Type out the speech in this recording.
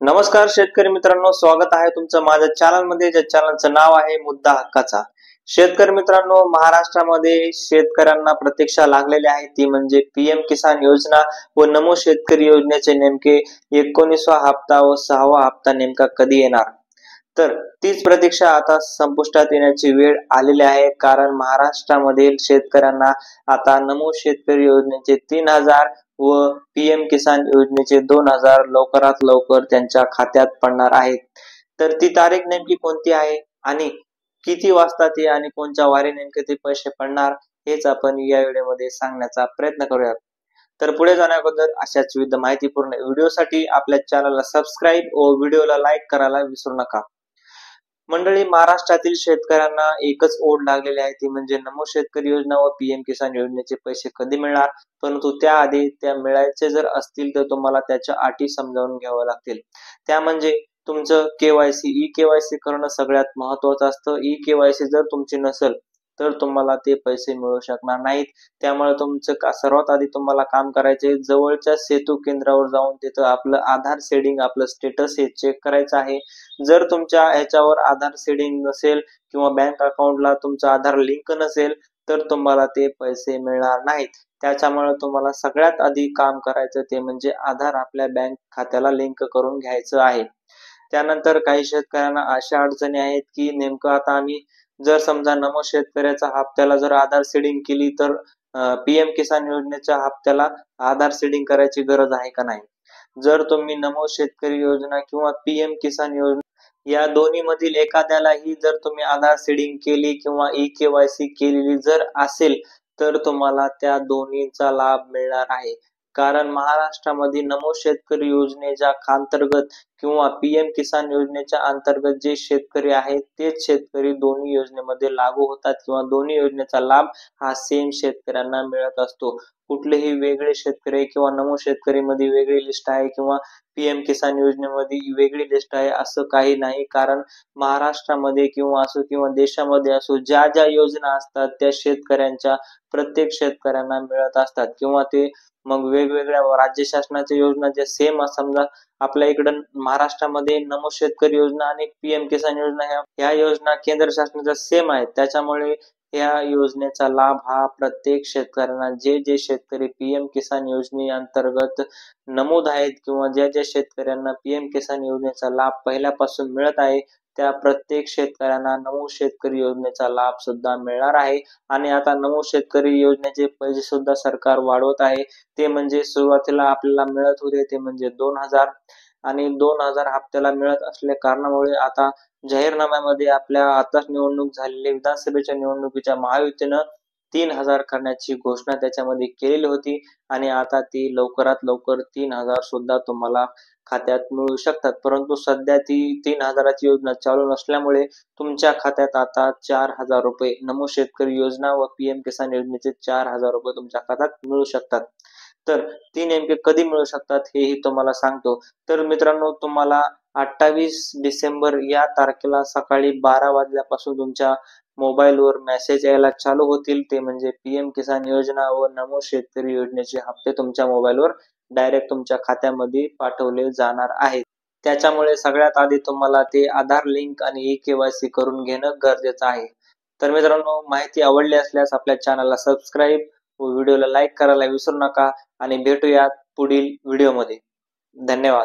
नमस्कार शेतकरी मित्रांनो, स्वागत आहे तुमचं माझ्या चॅनलमध्ये, ज्या चॅनलचं नाव आहे मुद्दा हक्काचा। शेतकरी मित्रांनो, महाराष्ट्रामध्ये शेतकऱ्यांना प्रतीक्षा लागलेली आहे ती म्हणजे पीएम किसान योजना व नमो शेतकरी योजनेचे नेमके 19वा हप्ता व 6वा हप्ता नेमका कधी येणार। तर तीच प्रतीक्षा आता संपुष्टात येण्याची वेळ आलेली आहे, कारण महाराष्ट्रामधील शेतकऱ्यांना आता नमो शेतकरी योजनेचे 3000 व पीएम किसान योजनेचे 2000 लवकरात लवकर त्यांच्या खात्यात पडणार आहेत। तर ती तारीख नेमकी कोणती आहे आणि किती वाजता ती आणि कोणत्या वारी नेमके ते पैसे पडणार, हेच आपण या व्हिडिओमध्ये सांगण्याचा प्रयत्न करूयात। तर पुढे जाण्याअगोदर अशाच विविध माहितीपूर्ण व्हिडिओसाठी आपल्या चॅनलला सबस्क्राईब व व्हिडिओला लाईक करायला विसरू नका। मंडळी, महाराष्ट्रातील शेतकऱ्यांना एकच ओढ लागलेली आहे, ती म्हणजे नमो शेतकरी योजना व पीएम किसान योजनेचे पैसे कधी मिळणार। परंतु त्याआधी त्या मिळायचे जर असतील तर तुम्हाला त्याच्या अटी समजावून घ्याव्या लागतील। त्या म्हणजे तुमचं केवायसी ई केवायसी करणं सगळ्यात महत्त्वाचं असतं। ई केवायसी जर तुमची नसेल तर तुम्हाला ते पैसे मिळू शकणार नाहीत। त्यामुळे तुमचं सर्वात आधी तुम्हाला काम करायचे, जवळच्या सेतू केंद्रावर जाऊन तिथं आपलं आधार सेडिंग, आपलं स्टेटस हे चेक करायचं आहे। जर तुमच्या ह्याच्यावर आधार सेडिंग नसेल किंवा बँक अकाउंटला तुमचा आधार लिंक नसेल तर तुम्हाला ते पैसे मिळणार नाहीत। त्याच्यामुळे तुम्हाला सगळ्यात आधी काम करायचं ते म्हणजे आधार आपल्या बँक खात्याला लिंक करून घ्यायचं आहे। त्यानंतर काही शेतकऱ्यांना अशा अडचणी आहेत की नेमकं आता आम्ही जर समजा नमो शेतकऱ्याच्या हप्त्याला जर आधार सेडिंग केली तर पीएम किसान योजनेच्या हप्त्याला आधार सेडिंग करायची गरज आहे का नाही। जर तुम्ही नमो शेतकरी योजना किंवा पीएम किसान योजना या दोन्ही मधील एखाद्यालाही जर तुम्ही आधार सेडिंग केली किंवा ई केवायसी केलेली जर असेल तर तुम्हाला त्या दोन्हीचा लाभ मिळणार आहे। कारण महाराष्ट्रामध्ये नमो शेतकरी योजनेच्या अंतर्गत किंवा पीएम किसान योजनेच्या अंतर्गत जे शेतकरी आहेत तेच शेतकरी दोन्ही योजनेमध्ये लागू होतात किंवा दोन्ही योजनेचा लाभ हा सेम शेतकऱ्यांना मिळत असतो। कुठलेही वेगळे शेतकरी किंवा नमो शेतकरी मध्ये वेगळी लिस्ट आहे किंवा पीएम किसान योजनेमध्ये वेगळी लिस्ट आहे असं काही नाही। कारण महाराष्ट्रामध्ये किंवा असो किंवा देशामध्ये असो ज्या ज्या योजना असतात त्या शेतकऱ्यांच्या प्रत्येक शेतकऱ्यांना मिळत असतात किंवा ते मग वेगवेगळ्या राज्य शासनाच्या योजना ज्या सेम समजा आपल्या इकडं महाराष्ट्रामध्ये नमो शेतकरी योजना आणि पीएम किसान योजना ह्या योजना केंद्र शासनाच्या सेम आहेत। त्याच्यामुळे या योजनेचा लाभ हा प्रत्येक शेतकऱ्यांना जे जे शेतकरी पीएम किसान योजनेअंतर्गत नमूद आहेत किंवा ज्या ज्या शेतकऱ्यांना पीएम किसान योजनेचा लाभ पहिल्यापासून मिळत आहे त्या प्रत्येक शेतकऱ्यांना नमो शेतकरी योजनेचा लाभ सुद्धा मिळणार आहे। आणि आता नमो शेतकरी योजनेचे पैसे सुद्धा सरकार वाढवत आहे। ते म्हणजे सुरुवातीला आपल्याला मिळत होते ते म्हणजे 2000 आणि 2000 हप्त्याला मिळत असल्या कारणामुळे आता जाहीरनाम्यामध्ये आपल्या आताच निवडणूक झालेली विधानसभेच्या निवडणुकीच्या महायुतीनं 3000 करण्याची घोषणा त्याच्यामध्ये केलेली होती आणि आता ती लवकरात लवकर 3000 सुद्धा तुम्हाला खात्यात मिळू शकतात। परंतु सध्या ती 3000ची योजना चालू नसल्यामुळे तुमच्या खात्यात आता 4000 रुपये नमो शेतकरी योजना व पीएम किसान योजनेचे 4000 रुपये तुमच्या खात्यात मिळू शकतात। तर ती नेमके कधी मिळू शकतात हेही तुम्हाला सांगतो। तर मित्रांनो, तुम्हाला 28 डिसेंबर या तारखेला सकाळी 12 वाजल्यापासून तुमच्या मोबाईलवर मेसेज यायला चालू होतील, ते म्हणजे पीएम किसान योजना व नमो शेतकरी योजनेचे हप्ते तुमच्या मोबाईलवर डायरेक्ट तुमच्या खात्यामध्ये पाठवले जाणार आहेत। त्याच्यामुळे सगळ्यात आधी तुम्हाला ते आधार लिंक आणि ई केवायसी करून घेणं गरजेचं आहे। तर मित्रांनो, माहिती आवडली असल्यास आपल्या चॅनलला सबस्क्राईब व व्हिडिओला लाईक करायला विसरू नका आणि भेटूयात पुढील व्हिडिओमध्ये। धन्यवाद।